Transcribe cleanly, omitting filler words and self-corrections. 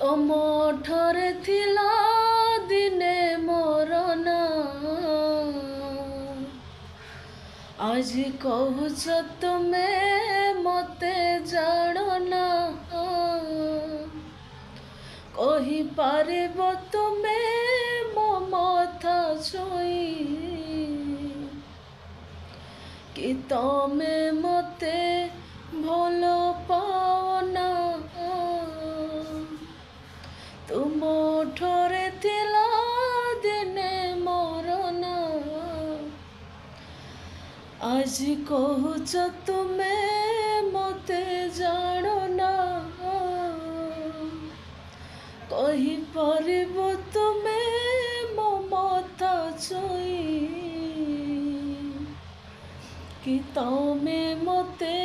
ତମ ଠରେ ଥିଲା ଦିନେ ମୋର ନାଁ, ଆଜି କହୁଛ ତୁମେ ମତେ ଜାଣନା। କହିପାରିବ ତୁମେ ମୋ ମଥା ଛୁଇଁ କି ତମେ ମତେ ଭଲ ପାଅନା। ତୁମ ଠରେ ଥିଲା ଦିନେ ମୋର ନାଁ, ଆଜି କହୁଛ ତୁମେ ମତେ ଜାଣନା। କହିପାରିବ ତୁମେ ମୋ ମଥା ଛୁଇଁ କି ତମେ ମତେ